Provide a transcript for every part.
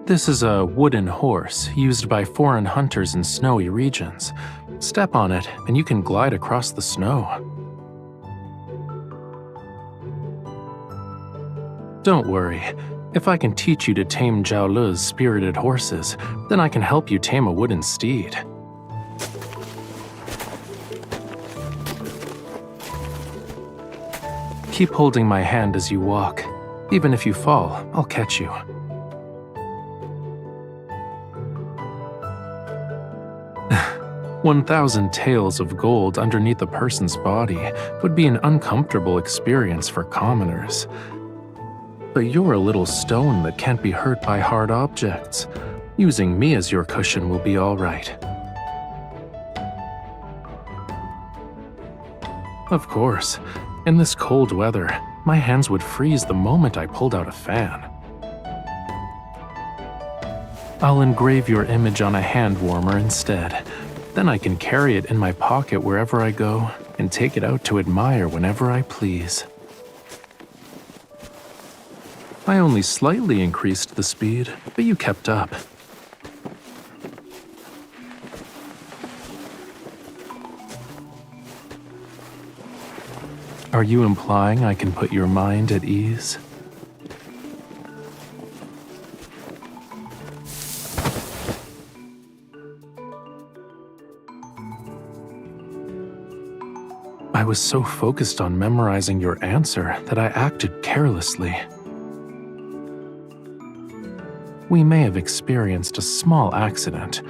This is a wooden horse used by foreign hunters in snowy regions. Step on it and you can glide across the snow. Don't worry. If I can teach you to tame Zhao Le's spirited horses, then I can help you tame a wooden steed. Keep holding my hand as you walk. Even if you fall, I'll catch you. "1,000 taels of gold underneath a person's body would be an uncomfortable experience for commoners. But you're a little stone that can't be hurt by hard objects. Using me as your cushion will be all right." Of course, in this cold weather, my hands would freeze the moment I pulled out a fan. I'll engrave your image on a hand warmer instead. Then I can carry it in my pocket wherever I go and take it out to admire whenever I please. I only slightly increased the speed, but you kept up. Are you implying I can put your mind at ease? I was so focused on memorizing your answer that I acted carelessly. We may have experienced a small accident,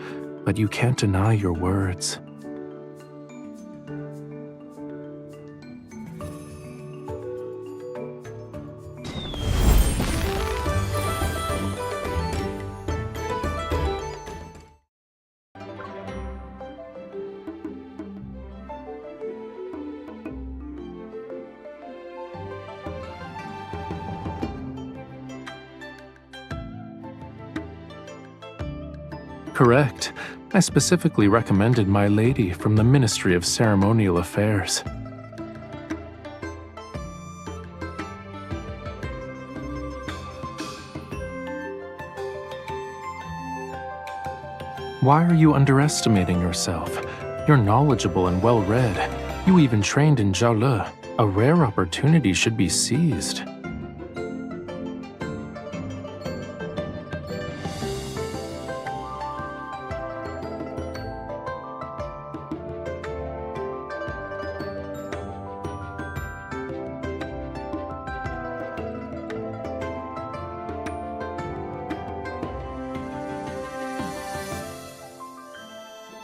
but you can't deny your words. Correct. I specifically recommended my lady from the Ministry of Ceremonial Affairs. Why are you underestimating yourself? You're knowledgeable and well-read. You even trained in Zhao Le. A rare opportunity should be seized.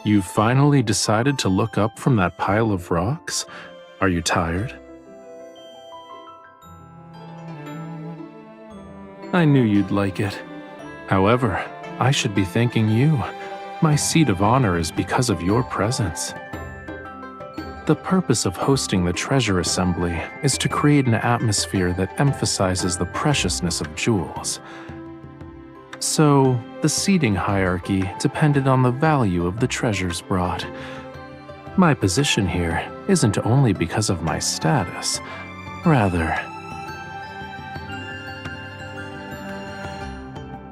You finally decided to look up from that pile of rocks? Are you tired? I knew you'd like it. However, I should be thanking you. My seat of honor is because of your presence. The purpose of hosting the treasure assembly is to create an atmosphere that emphasizes the preciousness of jewels. So, the seating hierarchy depended on the value of the treasures brought. My position here isn't only because of my status, rather,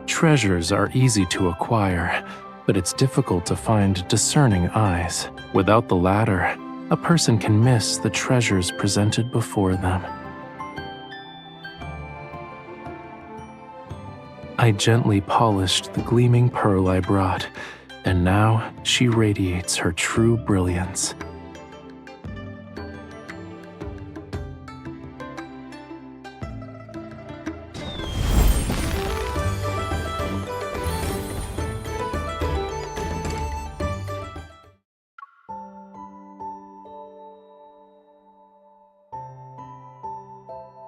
treasures are easy to acquire, but it's difficult to find discerning eyes. Without the latter, a person can miss the treasures presented before them. I gently polished the gleaming pearl I brought, and now she radiates her true brilliance.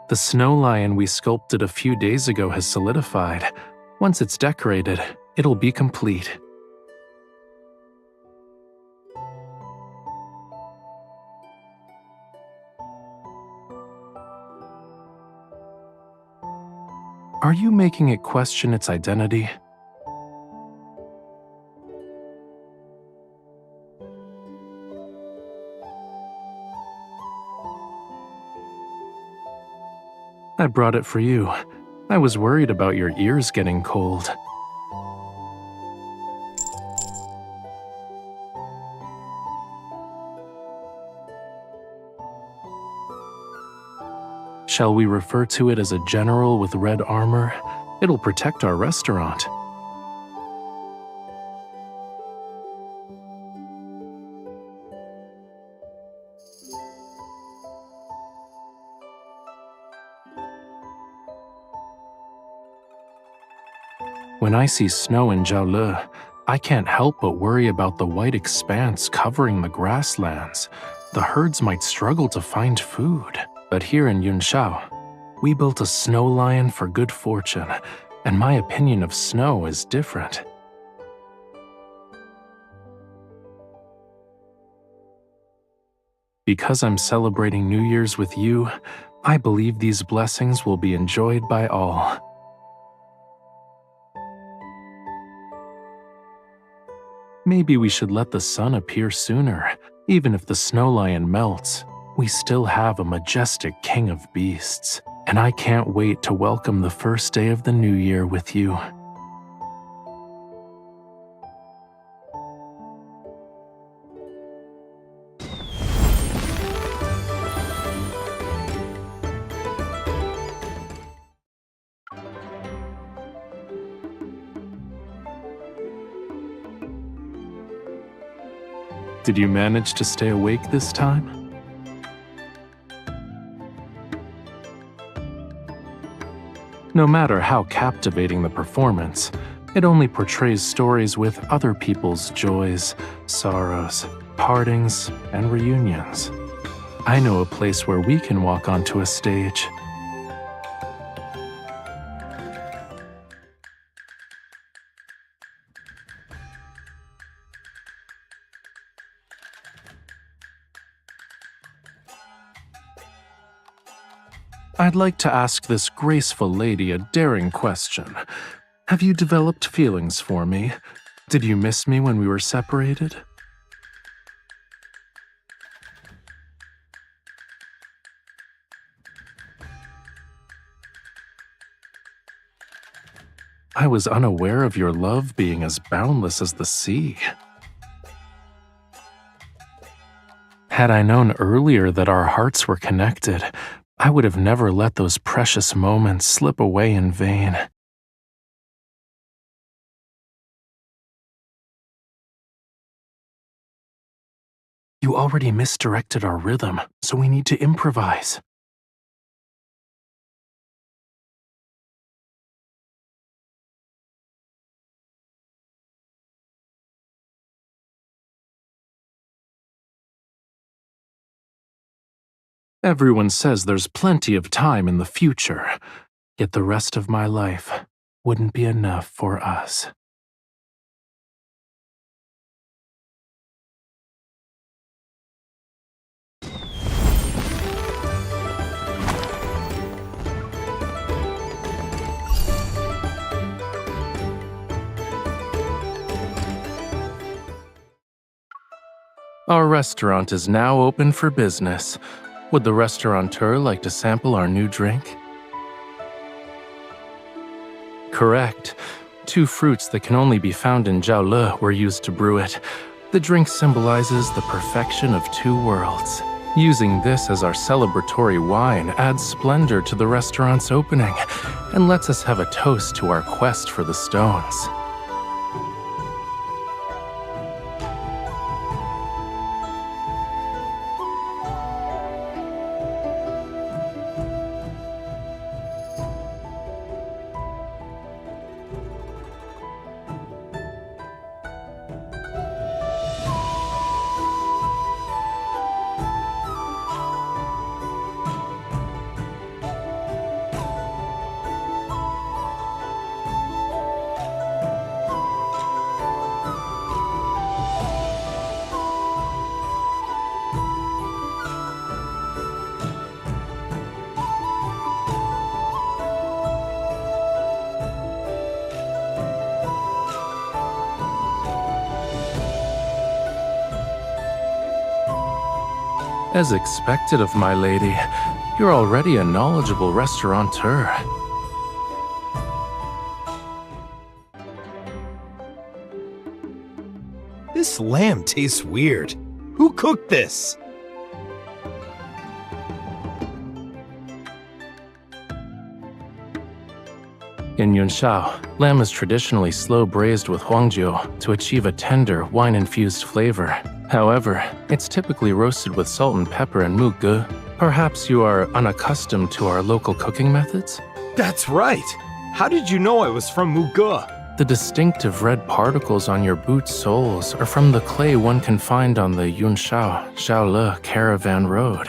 The snow lion we sculpted a few days ago has solidified. Once it's decorated, it'll be complete. Are you making it question its identity? I brought it for you. I was worried about your ears getting cold. Shall we refer to it as a general with red armor? It'll protect our restaurant. When I see snow in Jiaole, I can't help but worry about the white expanse covering the grasslands. The herds might struggle to find food. But here in Yunshao, we built a snow lion for good fortune, and my opinion of snow is different. Because I'm celebrating New Year's with you, I believe these blessings will be enjoyed by all. Maybe we should let the sun appear sooner. Even if the snow lion melts, we still have a majestic king of beasts, and I can't wait to welcome the first day of the new year with you. Did you manage to stay awake this time? No matter how captivating the performance, it only portrays stories with other people's joys, sorrows, partings, and reunions. I know a place where we can walk onto a stage. I'd like to ask this graceful lady a daring question. Have you developed feelings for me? Did you miss me when we were separated? I was unaware of your love being as boundless as the sea. Had I known earlier that our hearts were connected, I would have never let those precious moments slip away in vain. You already misdirected our rhythm, so we need to improvise. Everyone says there's plenty of time in the future, yet the rest of my life wouldn't be enough for us. Our restaurant is now open for business. Would the restaurateur like to sample our new drink? Correct. 2 fruits that can only be found in Jiaole were used to brew it. The drink symbolizes the perfection of 2 worlds. Using this as our celebratory wine adds splendor to the restaurant's opening and lets us have a toast to our quest for the stones. As expected of my lady, you're already a knowledgeable restaurateur. This lamb tastes weird. Who cooked this? In Yunshao, lamb is traditionally slow braised with huangjiu to achieve a tender, wine-infused flavor. However, it's typically roasted with salt and pepper and muge. Perhaps you are unaccustomed to our local cooking methods? That's right! How did you know I was from Muge? The distinctive red particles on your boot soles are from the clay one can find on the Yunshao Shaole caravan road,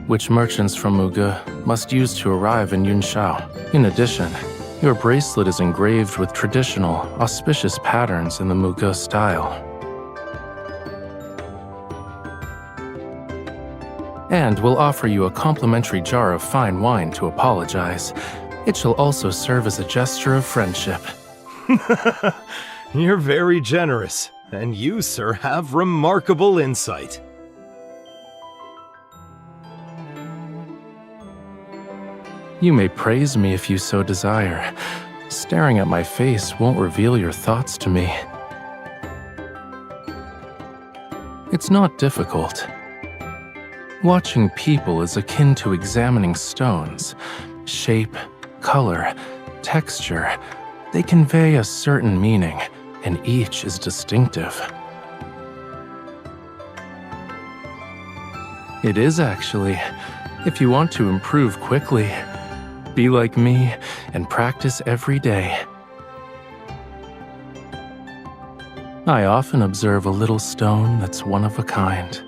which merchants from Muge must use to arrive in Yunshao. In addition, your bracelet is engraved with traditional, auspicious patterns in the Muge style. And we'll offer you a complimentary jar of fine wine to apologize. It shall also serve as a gesture of friendship. You're very generous, and you, sir, have remarkable insight. You may praise me if you so desire. Staring at my face won't reveal your thoughts to me. It's not difficult. Watching people is akin to examining stones. Shape, color, texture, they convey a certain meaning, and each is distinctive. It is actually, if you want to improve quickly. Be like me and practice every day. I often observe a little stone that's one of a kind.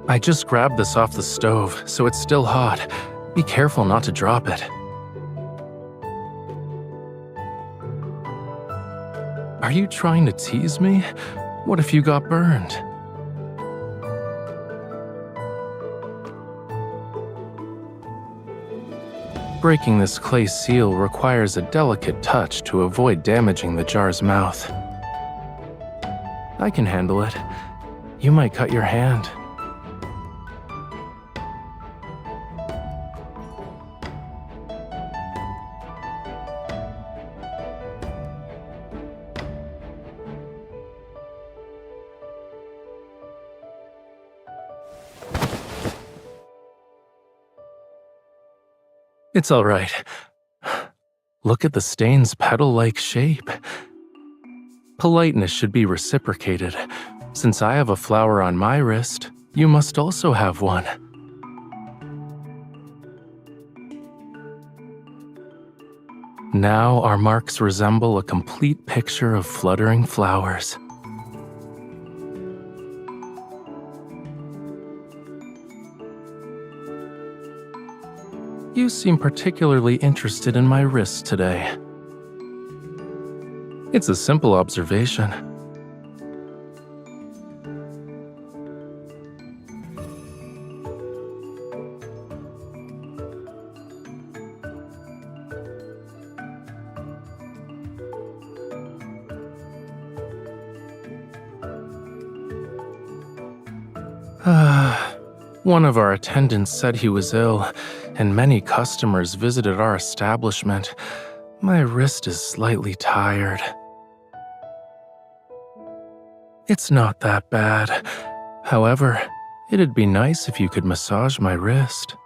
I just grabbed this off the stove, so it's still hot. Be careful not to drop it. Are you trying to tease me? What if you got burned? Breaking this clay seal requires a delicate touch to avoid damaging the jar's mouth. I can handle it. You might cut your hand. It's all right. Look at the stain's petal-like shape. Politeness should be reciprocated. Since I have a flower on my wrist, you must also have one. Now our marks resemble a complete picture of fluttering flowers. You seem particularly interested in my wrist today. It's a simple observation. One of our attendants said he was ill, and many customers visited our establishment. My wrist is slightly tired. It's not that bad. However, it'd be nice if you could massage my wrist.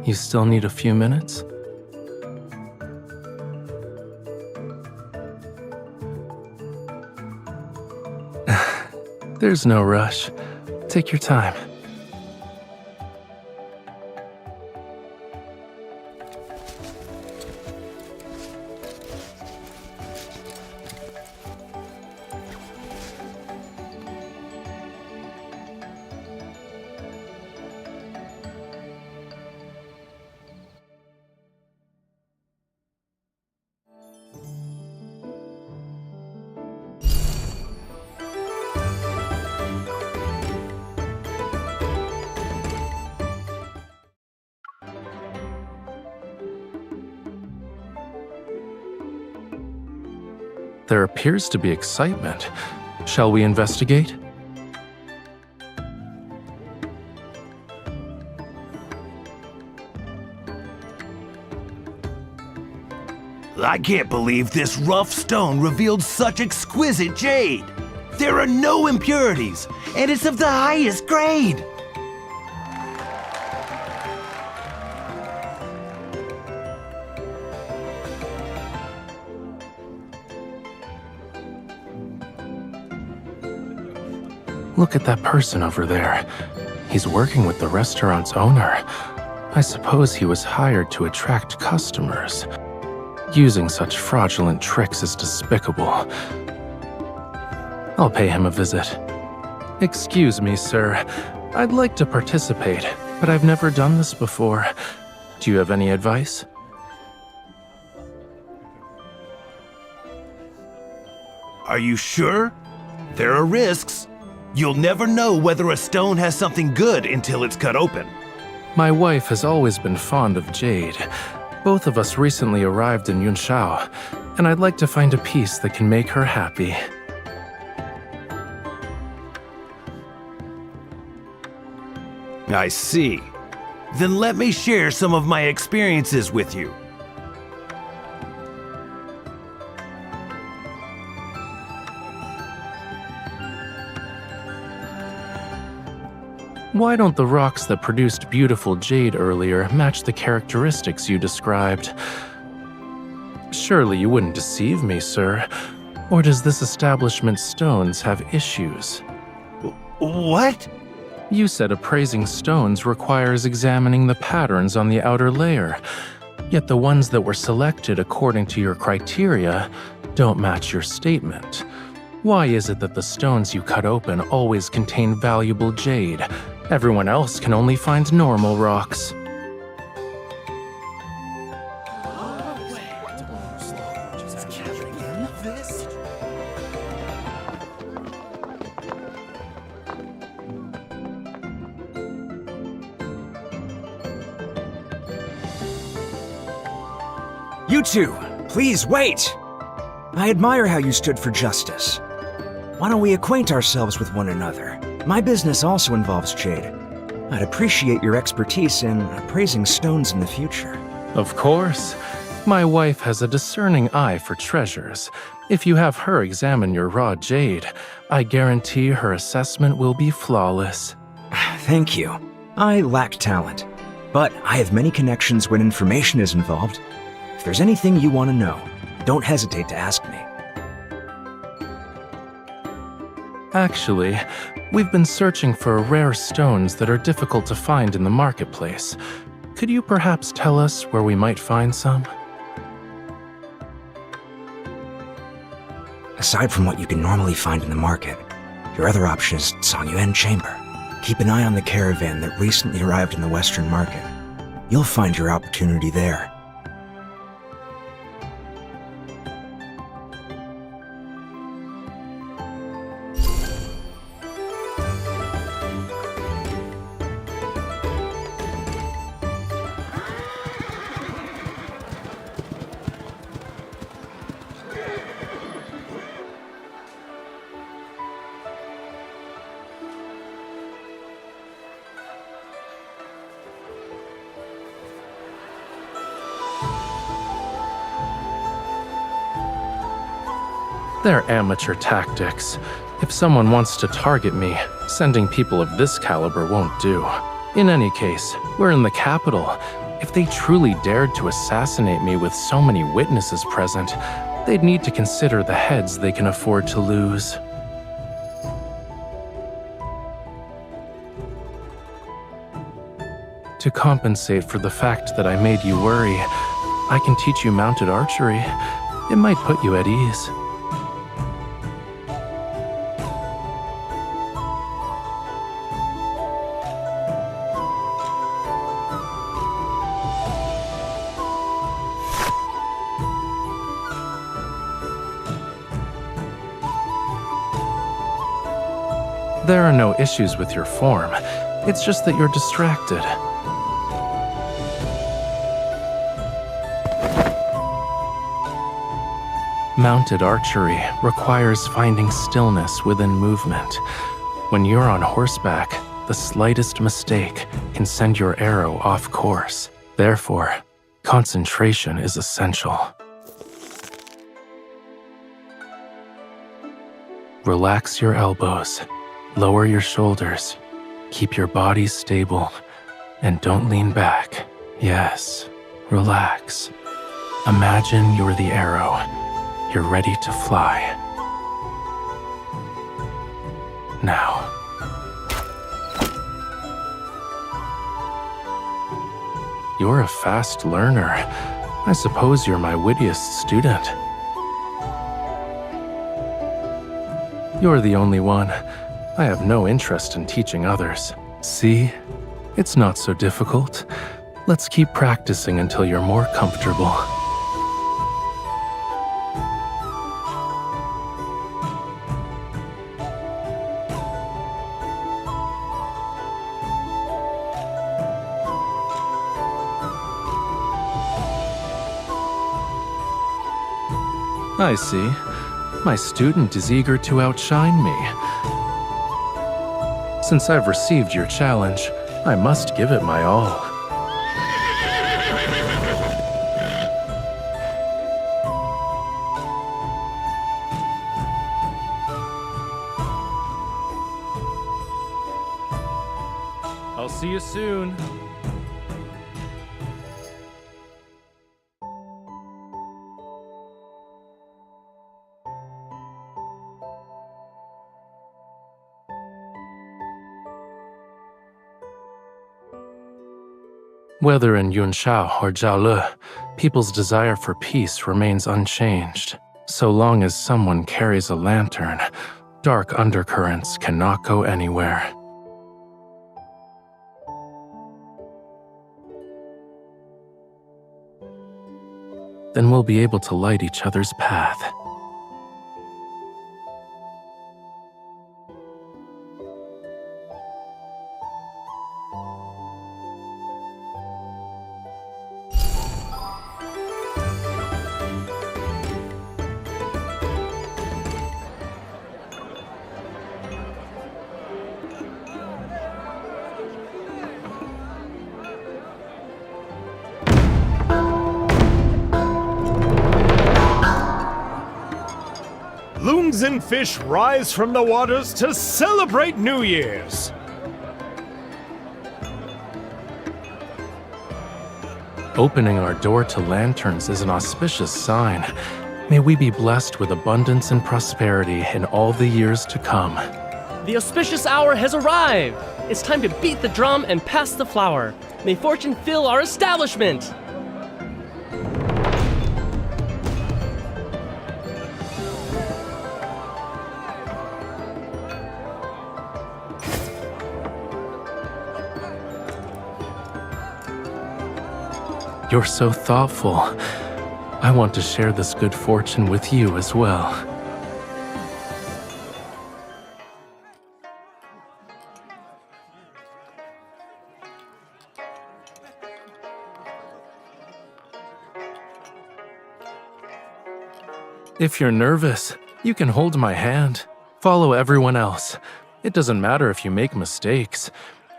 You still need a few minutes? There's no rush. Take your time. There appears to be excitement. Shall we investigate? I can't believe this rough stone revealed such exquisite jade. There are no impurities, and it's of the highest grade. Look at that person over there. He's working with the restaurant's owner. I suppose he was hired to attract customers. Using such fraudulent tricks is despicable. I'll pay him a visit. Excuse me, sir. I'd like to participate, but I've never done this before. Do you have any advice? Are you sure? There are risks. You'll never know whether a stone has something good until it's cut open. My wife has always been fond of jade. Both of us recently arrived in Yunshao, and I'd like to find a piece that can make her happy. I see. Then let me share some of my experiences with you. Why don't the rocks that produced beautiful jade earlier match the characteristics you described? Surely you wouldn't deceive me, sir. Or does this establishment's stones have issues? What? You said appraising stones requires examining the patterns on the outer layer. Yet the ones that were selected according to your criteria don't match your statement. Why is it that the stones you cut open always contain valuable jade? Everyone else can only find normal rocks. You two, please wait! I admire how you stood for justice. Why don't we acquaint ourselves with one another? My business also involves jade. I'd appreciate your expertise in appraising stones in the future. Of course. My wife has a discerning eye for treasures. If you have her examine your raw jade, I guarantee her assessment will be flawless. Thank you. I lack talent, but I have many connections when information is involved. If there's anything you want to know, don't hesitate to ask me. Actually, we've been searching for rare stones that are difficult to find in the marketplace. Could you perhaps tell us where we might find some? Aside from what you can normally find in the market, your other option is Songyuan Chamber. Keep an eye on the caravan that recently arrived in the Western market. You'll find your opportunity there. They're amateur tactics. If someone wants to target me, sending people of this caliber won't do. In any case, we're in the capital. If they truly dared to assassinate me with so many witnesses present, they'd need to consider the heads they can afford to lose. To compensate for the fact that I made you worry, I can teach you mounted archery. It might put you at ease. There are no issues with your form. It's just that you're distracted. Mounted archery requires finding stillness within movement. When you're on horseback, the slightest mistake can send your arrow off course. Therefore, concentration is essential. Relax your elbows, lower your shoulders, keep your body stable, and don't lean back. Yes, relax. Imagine you're the arrow. You're ready to fly. Now. You're a fast learner. I suppose you're my wittiest student. You're the only one. I have no interest in teaching others. See? It's not so difficult. Let's keep practicing until you're more comfortable. I see. My student is eager to outshine me. Since I've received your challenge, I must give it my all. I'll see you soon. Whether in Yunshao or Jiaole, people's desire for peace remains unchanged. So long as someone carries a lantern, dark undercurrents cannot go anywhere. Then we'll be able to light each other's path. Loons and fish rise from the waters to celebrate New Year's. Opening our door to lanterns is an auspicious sign. May we be blessed with abundance and prosperity in all the years to come. The auspicious hour has arrived! It's time to beat the drum and pass the flower. May fortune fill our establishment! You're so thoughtful. I want to share this good fortune with you as well. If you're nervous, you can hold my hand. Follow everyone else. It doesn't matter if you make mistakes.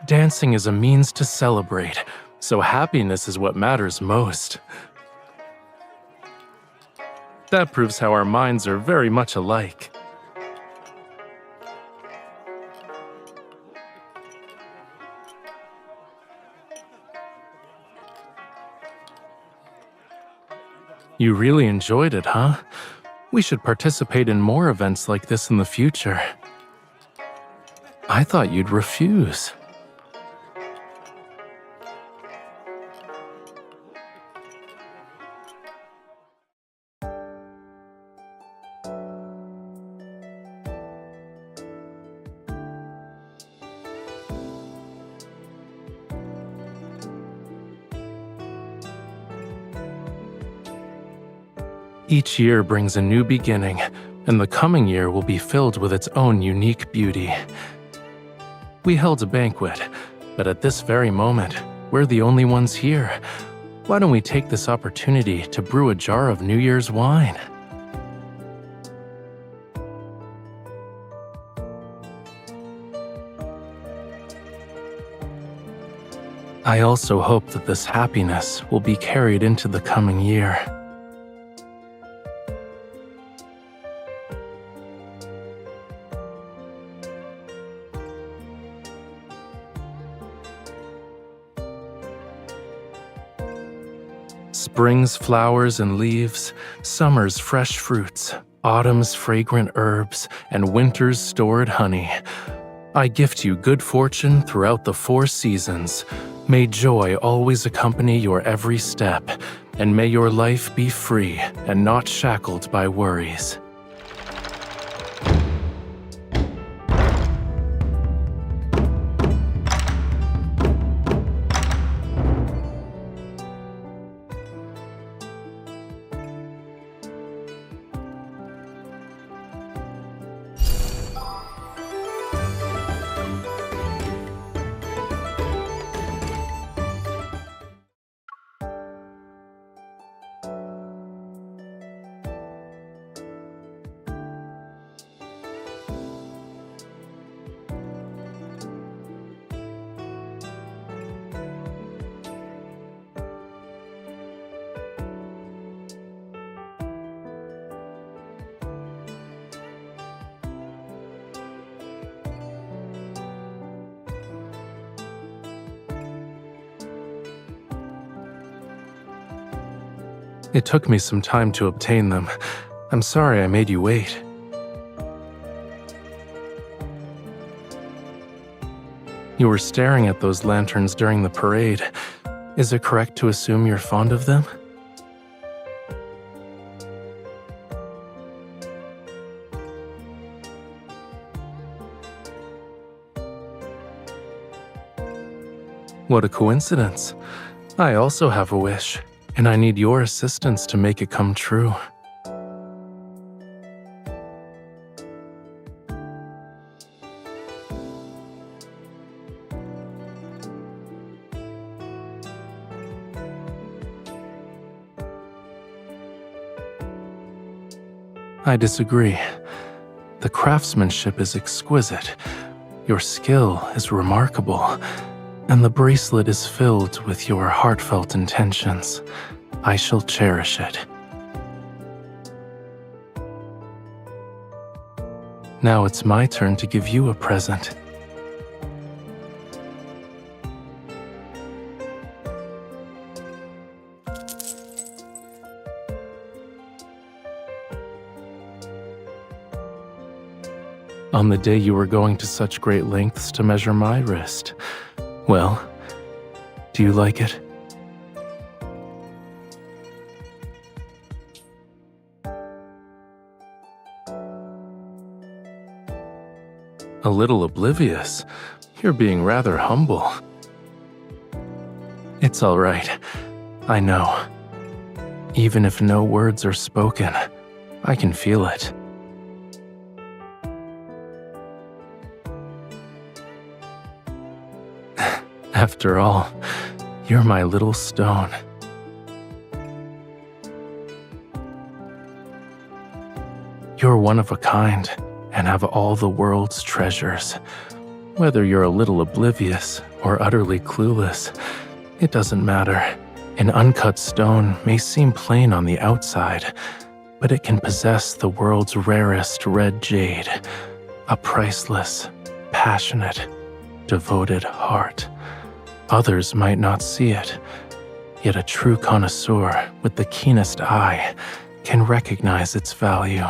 Dancing is a means to celebrate. So happiness is what matters most. That proves how our minds are very much alike. You really enjoyed it, huh? We should participate in more events like this in the future. I thought you'd refuse. Each year brings a new beginning, and the coming year will be filled with its own unique beauty. We held a banquet, but at this very moment, we're the only ones here. Why don't we take this opportunity to brew a jar of New Year's wine? I also hope that this happiness will be carried into the coming year. Spring's flowers and leaves, summer's fresh fruits, autumn's fragrant herbs, and winter's stored honey. I gift you good fortune throughout the 4 seasons. May joy always accompany your every step, and may your life be free and not shackled by worries. It took me some time to obtain them. I'm sorry I made you wait. You were staring at those lanterns during the parade. Is it correct to assume you're fond of them? What a coincidence. I also have a wish, and I need your assistance to make it come true. I disagree. The craftsmanship is exquisite, your skill is remarkable, and the bracelet is filled with your heartfelt intentions. I shall cherish it. Now it's my turn to give you a present. On the day you were going to such great lengths to measure my wrist. Well, do you like it? A little oblivious. You're being rather humble. It's all right. I know. Even if no words are spoken, I can feel it. After all, you're my little stone. You're one of a kind and have all the world's treasures. Whether you're a little oblivious or utterly clueless, it doesn't matter. An uncut stone may seem plain on the outside, but it can possess the world's rarest red jade, a priceless, passionate, devoted heart. Others might not see it, yet a true connoisseur with the keenest eye can recognize its value.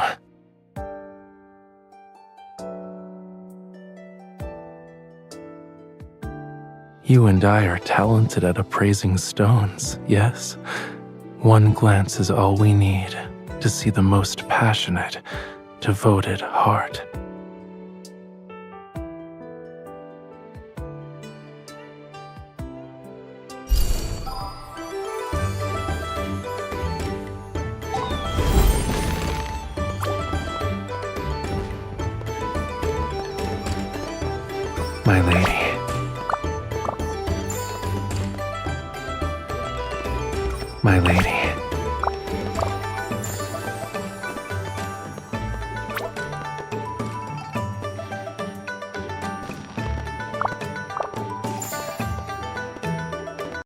You and I are talented at appraising stones, yes? One glance is all we need to see the most passionate, devoted heart. My lady. My lady.